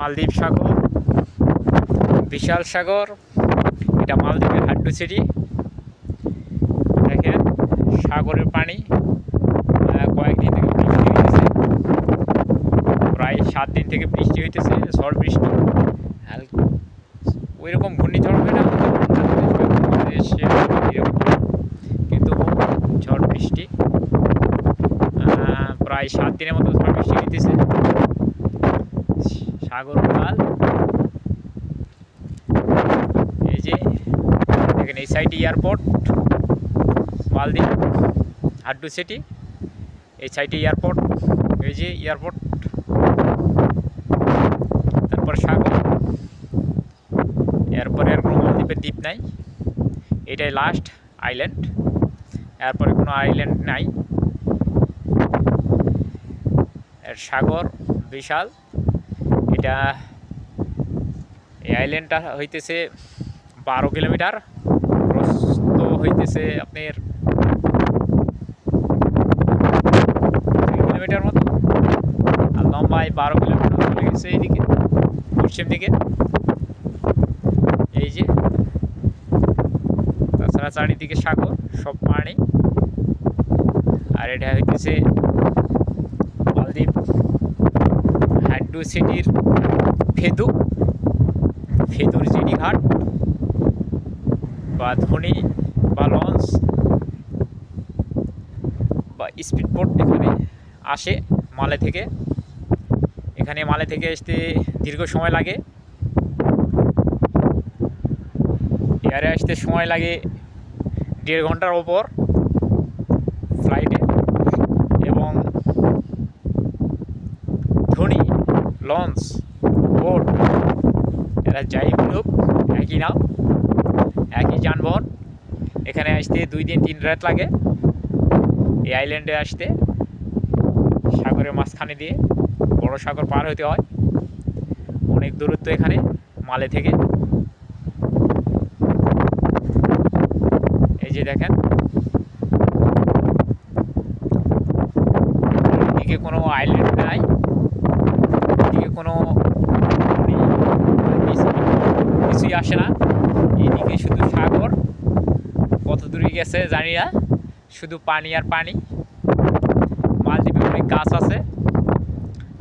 মালদ্বীপ সাগর, বিশাল সাগর। এটা মালদ্বীপের হাড্ডু সিটি। দেখেন সাগরের পানি কয়েকদিন থেকে বৃষ্টি হইতেছে, প্রায় 7 দিন থেকে বৃষ্টি হইতেছে, ঝড় বৃষ্টি। ওই রকম ঘূর্ণিঝড় হয় না কিন্তু ঝড় বৃষ্টি প্রায় 7 দিনের মতো ঝড় বৃষ্টি হইতেছে। সাগর উড়াল। এই যে দেখেন এই সাইডে এয়ারপোর্ট মালদ্বীপ হাড্ডু সিটি, এই সাইডে এয়ারপোর্ট, এই যে এয়ারপোর্ট, তারপর সাগর, এরপরে আর কোনো মালদ্বীপের দ্বীপ নাই, এটাই লাস্ট আইল্যান্ড, এরপরে কোনো আইল্যান্ড নাই। এর সাগর বিশাল। এটা এই আইল্যান্ডটা হইতেছে 12 কিলোমিটার, প্রস্থ হইতেছে আপনার 2 কিলোমিটার মতো, আর লম্বায় 12 কিলোমিটার চলে গেছে এইদিকে পশ্চিম দিকে। এই যে তাছাড়া চারিদিকে সাগর, সব পানি। আর এটা হইতেছে মালদ্বীপ হাড্ডু সিটির ফেদুর জিডি ঘাট বা ধনী বা লঞ্চ বা স্পিডবোট এখানে আসে মালে থেকে। এখানে মালে থেকে আসতে দীর্ঘ সময় লাগে, এয়ারে আসতে সময় লাগে 1.5 ঘন্টার ওপর ফ্লাইটে। এবং ধনী লঞ্চ বোট এরা যাই বলুক একই নাও, একই যানবাহন। এখানে আসতে 2 দিন 3 রাত লাগে এই আইল্যান্ডে আসতে। সাগরের মাঝখানে দিয়ে বড় সাগর পার হতে হয়, অনেক দূরত্ব এখানে মালে থেকে। এই যে দেখেন এদিকে কোনো আইল্যান্ড নাই, এদিকে কোনো কিছুই আসে না, এদিকে শুধু সাগর। কত দূরে গেছে জানি না, শুধু পানি আর পানি। মালদ্বীপে অনেক গাছ আছে,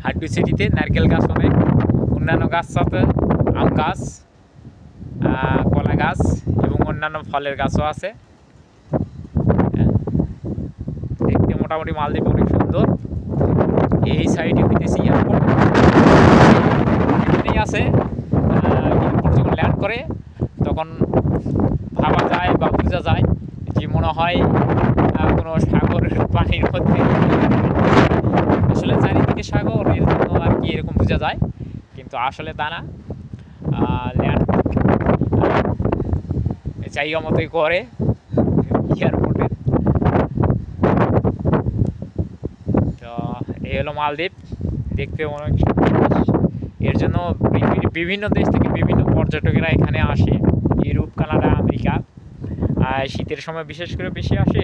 হাড্ডু সিটিতে নারকেল গাছ, অনেক অন্যান্য গাছ আছে, আম গাছ, কলা গাছ এবং অন্যান্য ফলের গাছও আছে। দেখতে মোটামুটি মালদ্বীপ অনেক সুন্দর। এই সাইডে হইতেছে এয়ারপোর্ট, এখানেই আছে। এয়ারপোর্ট যখন ল্যান্ড করে তখন ভাবা যায় বা বোঝা যায় যে মনে হয় কোনো সাগরের পানির মধ্যে। আসলে চারিদিকে সাগর, এর জন্য আর কি এরকম বোঝা যায়, কিন্তু আসলে তা না। ল্যান্ড জায়গা মতোই করে এয়ারপোর্টে। তো এই হলো মালদ্বীপ, দেখতে অনেক। এর জন্য বিভিন্ন দেশ থেকে বিভিন্ন পর্যটকেরা এখানে আসে, ইউরোপ, কানাডা, আমেরিকা। শীতের সময় বিশেষ করে বেশি আসে।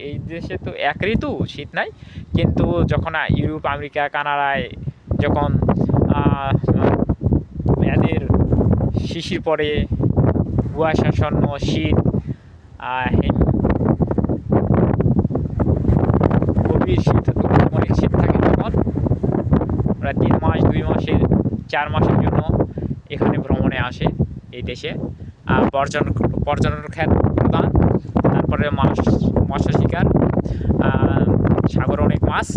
এই দেশে তো এক ঋতু, শীত নাই, কিন্তু যখন ইউরোপ, আমেরিকা, কানাডায় যখন এদের শিশির পড়ে, কুয়াশাচ্ছন্ন শীত, গভীর শীত, অনেক শীত থাকে, তখন প্রায় 3 মাস 2 মাসের 4 মাসের জন্য এখানে ভ্রমণে আসে এই দেশে। পর্যটন ক্ষেত্র প্রধান, তারপরে মৎস্য শিকার, সাগরে অনেক মাছ।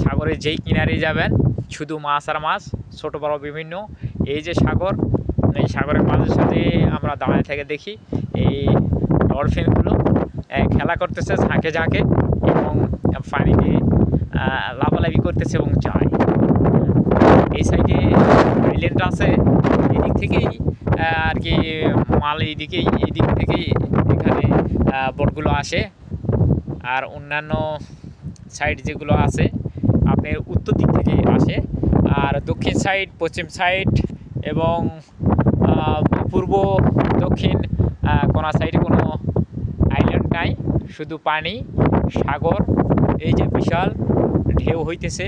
সাগরে যেই কিনারে যাবেন শুধু মাছ আর মাছ, ছোটো বড়ো বিভিন্ন। এই যে সাগর, এই সাগরের মাঝের সাথে আমরা দাঁড়িয়ে থেকে দেখি এই ডলফিনগুলো খেলা করতেছে ঝাঁকে ঝাঁকে, এবং পানিতে লাফালাফি করতেছে এবং যায়। এই সাইডে আইল্যান্ড আছে, এদিক থেকেই আর কি মাল এই দিক থেকেই এখানে বোটগুলো আসে। আর অন্যান্য সাইড যেগুলো আছে আপনার উত্তর দিক থেকে আসে, আর দক্ষিণ সাইড, পশ্চিম সাইড এবং পূর্ব দক্ষিণ কোন সাইডে কোনো আইল্যান্ড নাই, শুধু পানি, সাগর। এই যে বিশাল ঢেউ হইতেছে